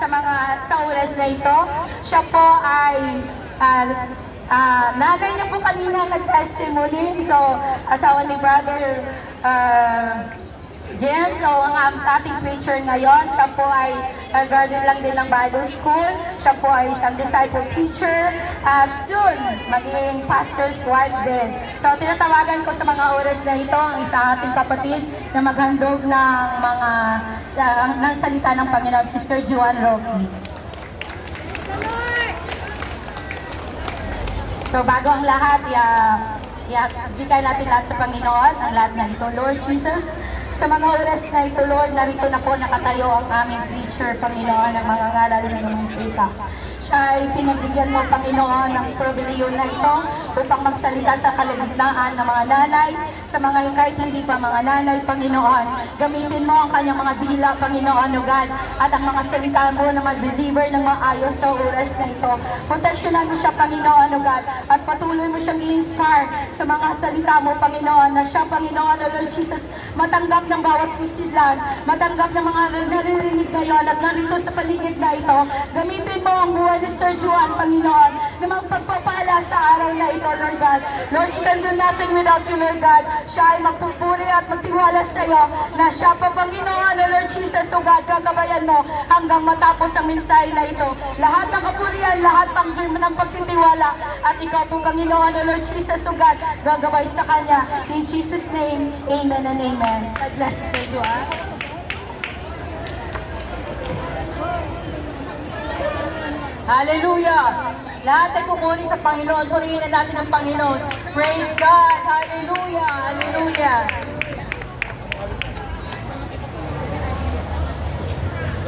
sa oras na ito. Siya po ay nanay niya po kanina nag-testimony. So, asawa ni Brother James, so ang ating preacher ngayon, siya po ay guardian lang din ng Bible School, siya po ay isang disciple teacher, at soon, maging pastor's wife din. So, tinatawagan ko sa mga oras na ito, ang isa ating kapatid na maghandog ng ng salita ng Panginoon, Sister Juan Rocky. So, bago ang lahat, bigay natin lahat sa Panginoon, ang lahat na ito. Lord Jesus, sa mga oras na ito, Lord, narito na po nakatayo ang aming preacher, Panginoon, ng mga ngaral ng mga salita. Siya ay pinagbigyan mo, Panginoon, ng pribileyo na ito upang magsalita sa kalagitnaan ng mga nanay, sa mga kahit hindi pa mga nanay, Panginoon. Gamitin mo ang kanyang mga dila, Panginoon, O God, at ang mga salita mo na mag-deliver ng maayos sa oras na ito. Proteksyonan mo siya, Panginoon, O God, at patuloy mo siyang i-inspire sa mga salita mo, Panginoon, na siya, Panginoon, O Lord Jesus, matanggap ng bawat sisilan, matanggap ng mga naririnig ngayon at narito sa paligid na ito. Gamitin mo ang buhay ni Sir Juan, Panginoon, na magpagpapala sa araw na ito, Lord God. Lord, she can do nothing without you, Lord God. Siya ay magpupuri at magtiwala sa iyo na siya pa, Panginoon, O Lord Jesus, O God, kagabayan mo hanggang matapos ang mensahe na ito. Lahat ng kapurihan, lahat ng pagtitiwala, at ikaw po, Panginoon, O Lord Jesus, O God, gagabay sa kanya. In Jesus' name, amen and amen. God bless Sister Juan. Hallelujah! Lahat ay pumuri sa Panginoon. Purihin na natin ang Panginoon. Praise God! Hallelujah! Hallelujah!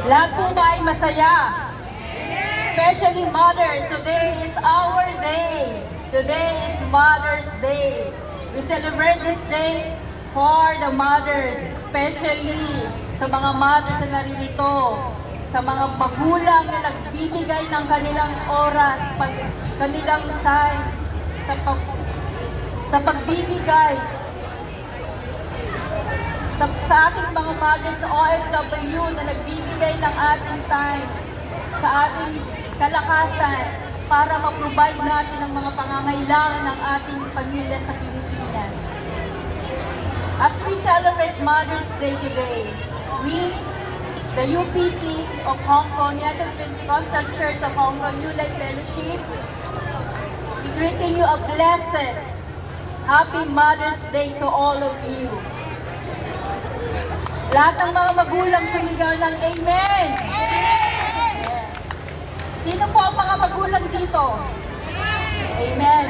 Lahat po ba ay masaya? Especially mothers. Today is our day. Today is Mother's Day. We celebrate this day for the mothers, especially sa mga mothers na naririto, sa mga magulang na nagbibigay ng kanilang oras, kanilang time, sa pagbibigay sa ating mga mothers na OFW na nagbibigay ng ating time, sa ating kalakasan, para ma-provide natin ang mga pangangailangan ng ating pamilya sa Pilipinas. As we celebrate Mother's Day today, we, the UPC of Hong Kong, United Pentecostal Church of Hong Kong, New Life Fellowship, we greeting you a blessed, happy Mother's Day to all of you. Lahat ng mga magulang sumigaw ng Amen! Yes. Sino po ang mga magulang dito? Amen.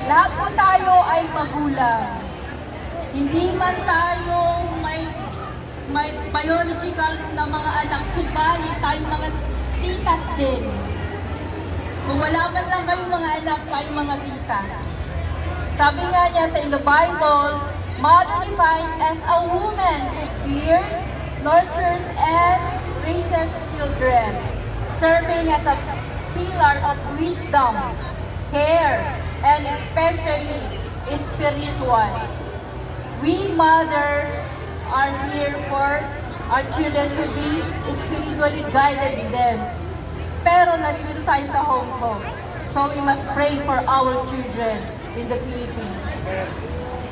Lahat po tayo ay magulang. Hindi man tayo may biological na mga anak, subalit tayo mga titas din. Kung wala man lang kayong mga anak, tayo mga titas. Sabi nga niya sa in the Bible, mother defined as a woman who bears, nurtures, and raises children, serving as a pillar of wisdom, care, and especially spiritual. We mother are here for our children to be spiritually guided them. Pero narito tayo sa Hong Kong, so we must pray for our children in the Philippines.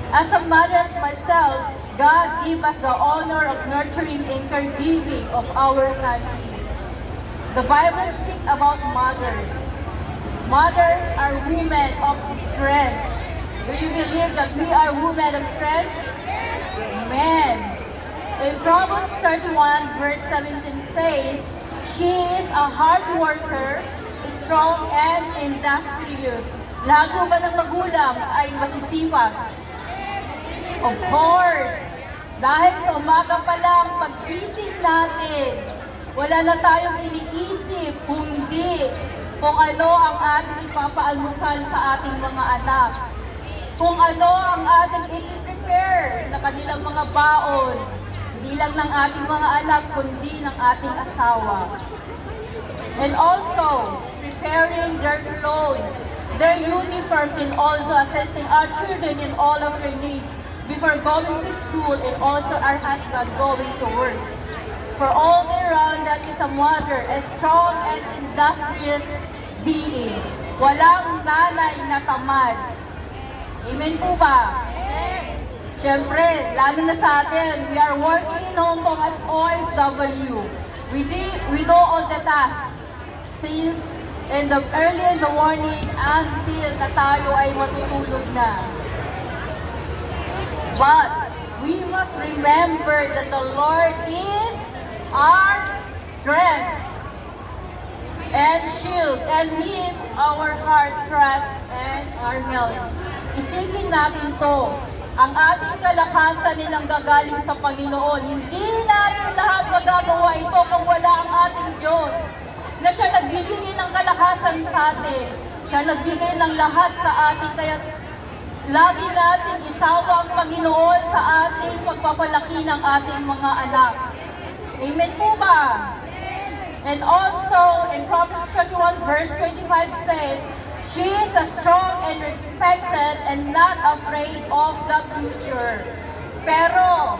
As a mother myself, God give us the honor of nurturing and caregiving of our family. The Bible speaks about mothers. Mothers are women of strength. Do you believe that we are women of strength? Amen. In Proverbs 31 verse 17 says, she is a hard worker, strong and industrious. Lahat po ba ng magulang ay masisipag? Of course, dahil sa umaga pa lang, pag-gising natin, wala na tayong iniisip kundi kung ano ang ating ipapaalmusal sa ating mga anak. Kung ano ang ating ipiprepare na kanilang mga baon, hindi lang ng ating mga anak, kundi ng ating asawa. And also, preparing their clothes, their uniforms, and also assisting our children in all of their needs before going to school, and also our husband going to work. For all day round, that is a mother, a strong and industrious being. Walang nanay na tamad. Amen po ba? Siyempre, lalo na sa atin, we are working in Hong Kong as OFW. We do all the tasks since early in the morning until na tayo ay matutulog na. But we must remember that the Lord is our strength and shield, and Him our heart, trust, and our help. Isipin natin to, ang ating kalakasan nilang gagaling sa Panginoon. Hindi natin lahat magagawa ito kung wala ang ating Diyos, na Siya nagbibigay ng kalakasan sa atin. Siya nagbigay ng lahat sa atin, kaya lagi natin isawa ang Panginoon sa ating pagpapalaki ng ating mga anak. Amen po ba? And also, in Proverbs 21 verse 25 says, she is a strong and respected and not afraid of the future. Pero,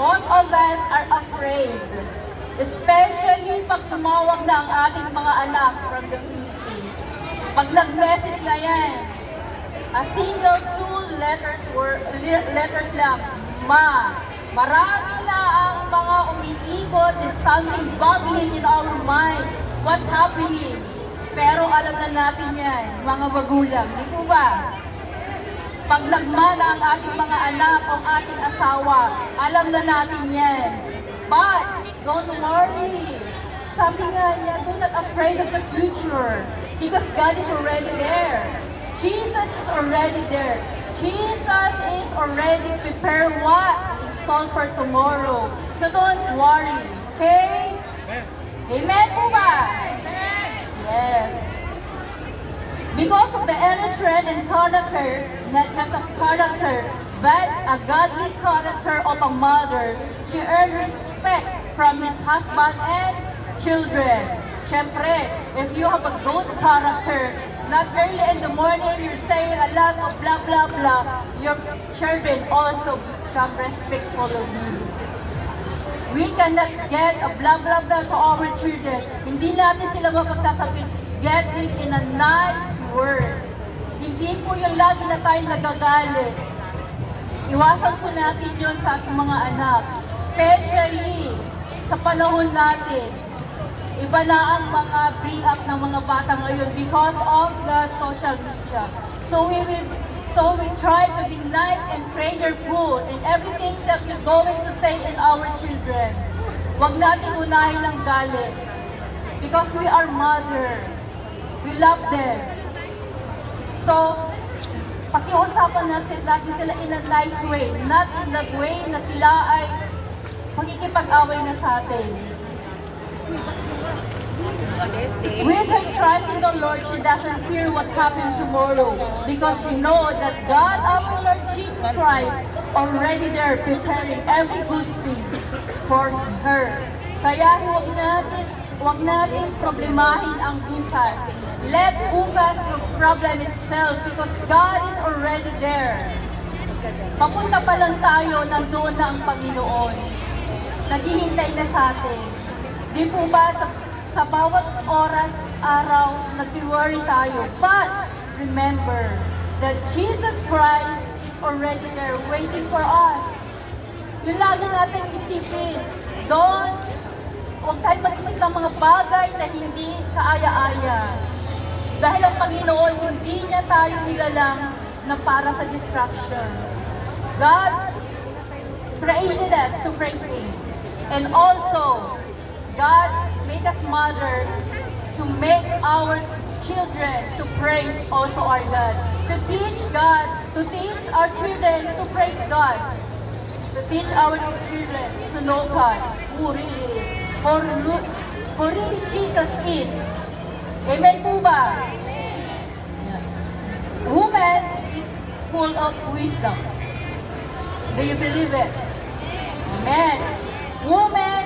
most of us are afraid. Especially pag tumawag na ang ating mga anak from the Philippines. Pag nag-message na yan, a single two letters lang, ma. Marami na ang mga umiikot, there's something bubbling in our mind. What's happening? Pero alam na natin yan, mga magulang. Di po ba? Pag nagmana ang ating mga anak o ating asawa, alam na natin yan. But, don't worry. Sabi nga niya, do not afraid of the future. Because God is already there. Jesus is already there. Jesus is already prepared what's installed for tomorrow. So don't worry. Okay? Amen po ba? Yes. Because of the inner strength and character, not just a character, but a godly character of a mother, she earned respect from his husband and children. Siyempre, if you have a good character, not early in the morning, you're saying a lot of blah, blah, blah, your children also become respectful of you. We cannot get a blah, blah, blah to our children. Hindi natin sila mapagsasabihin, get it in a nice word. Hindi po yung lagi na tayo nagagalit. Iwasan po natin yun sa ating mga anak. Especially sa panahon natin. Iba na ang mga bring up ng mga bata ngayon because of the social media. So we try to be nice and prayerful in everything that we're going to say in our children. Huwag natin unahin ng galit. Because we are mother. We love them. So, pakiusapan na lagi sila in a nice way. Not in the way na sila ay magkikipag-away na sa atin. With her trust in the Lord, she doesn't fear what happens tomorrow because she knows that God, our Lord Jesus Christ, already there preparing every good thing for her. Kaya huwag natin problemahin ang bukas. Let bukas problem itself because God is already there. Papunta pa lang tayo, nandoon na ang Panginoon. Naghihintay na sa atin. Di po ba sa bawat oras, araw, nag-worry tayo. But remember that Jesus Christ is already there waiting for us. Yung lagi natin isipin, huwag tayo mag-isip ng mga bagay na hindi kaaya-aya. Dahil ang Panginoon, hindi niya tayo nilalang na para sa distraction. God created us to praise Him. And also, God made us mother to make our children to praise also our God. To teach God, to teach our children to praise God. To teach our children to know God, who really is. Who really Jesus is. Amen po ba? Yeah. Woman is full of wisdom. Do you believe it? Amen. Woman,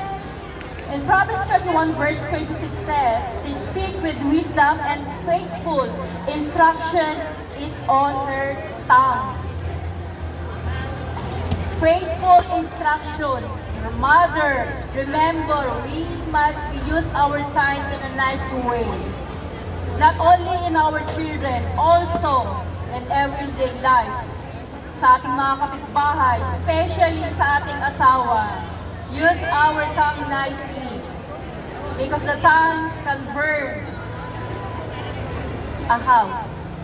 in Proverbs 31 verse 26 says, she speak with wisdom and faithful instruction is on her tongue. Faithful instruction. Mother, remember, we must use our time in a nice way. Not only in our children, also in everyday life. Sa ating mga kapitbahay, especially sa ating asawa. Use our tongue nicely. Because the tongue can burn a house.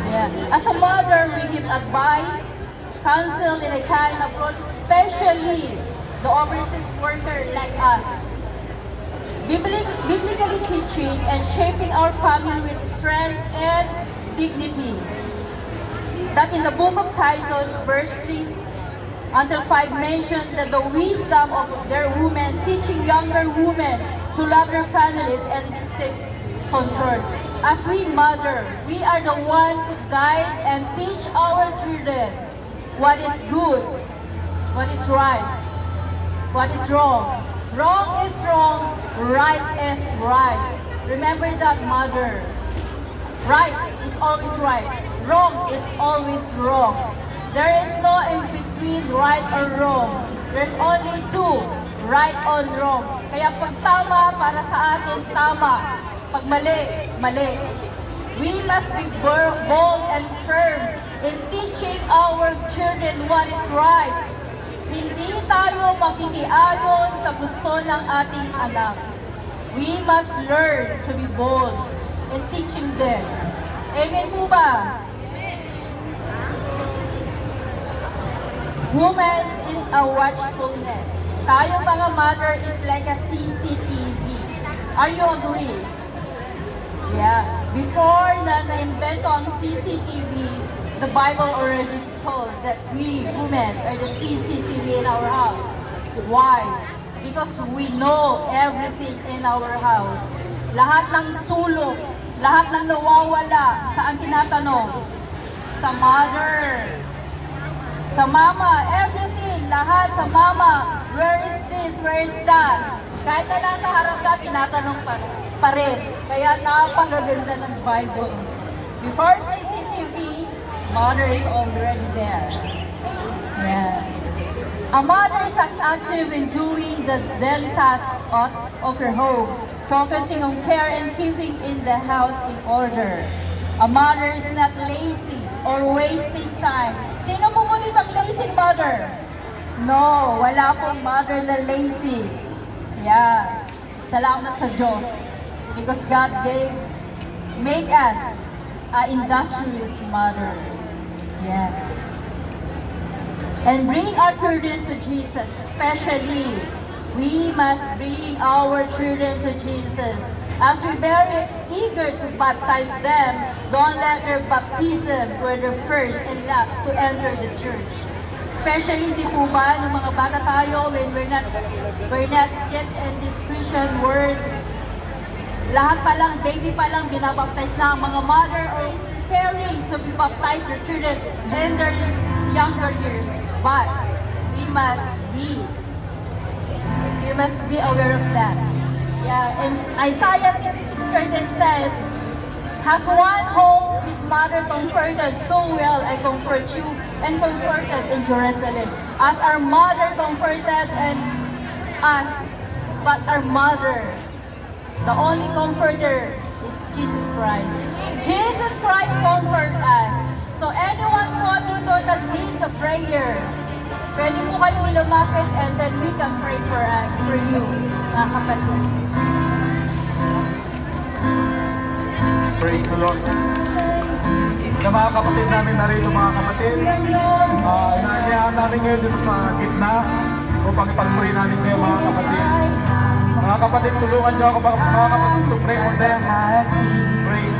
Yeah. As a mother, we give advice, counsel in a kind approach, especially the overseas worker like us. Biblically teaching and shaping our family with strength and dignity. That in the book of Titus, verse 3 until 5 mentioned that the wisdom of their women, teaching younger women to love their families and be self-controlled. As we mother, we are the one to guide and teach our children what is good, what is right, what is wrong. Wrong is wrong, right is right. Remember that, mother. Right is always right. Wrong is always wrong. There is no in between right or wrong. There's only two, right or wrong. Kaya pag tama, para sa atin, tama. Pag mali, mali. We must be bold and firm in teaching our children what is right. Hindi tayo makikiayon sa gusto ng ating anak. We must learn to be bold in teaching them. Amen po ba? Woman is a watchfulness. Tayo mga mother is like a CCTV. Are you agree? Yeah. Before na-invento ang CCTV, the Bible already told that we women are the CCTV in our house. Why? Because we know everything in our house. Lahat ng sulok, lahat ng nawawala, saan tinatanong? Sa mother. Sa mama, everything, lahat sa mama. Where is this? Where is that? Kahit na nasa harap ka, tinatanong pa rin. Kaya napakaganda ng Bible. Before CCTV, mother is already there. Yeah. A mother is active in doing the daily tasks of her home, focusing on care and keeping in the house in order. A mother is not lazy or wasting time. Sino po mo ditong lazy mother? No, wala pong mother na lazy. Yeah. Salamat sa Diyos. Because God made us an industrious mother. Yeah. And bring our children to Jesus. Especially, we must bring our children to Jesus. As we very eager to baptize them, don't let their baptism were the first and last to enter the church. Especially, di po ba, nung mga bata tayo, when we're not yet in this Christian world, lahat pa lang, baby pa lang, binabaptize na ang mga mother or preparing to be baptized their children in their younger years. But we must be aware of that. Yeah, in Isaiah 66:13 says, "Has one whom his mother comforted, so will I comfort you and comforted in Jerusalem." As our mother comforted and us, but our mother, the only comforter is Jesus Christ. Jesus Christ comfort us. So anyone po dito that needs a prayer, pwede po kayong lumapit and then we can pray for you, mga kapatid. Praise the Lord. Sa mga kapatid namin narito, mga kapatid, inaanyahan namin ngayon dito sa gitna upang ipag-pray namin kayo, mga kapatid. Mga kapatid, tulungan niyo ako, mga kapatid, to pray for them. Praise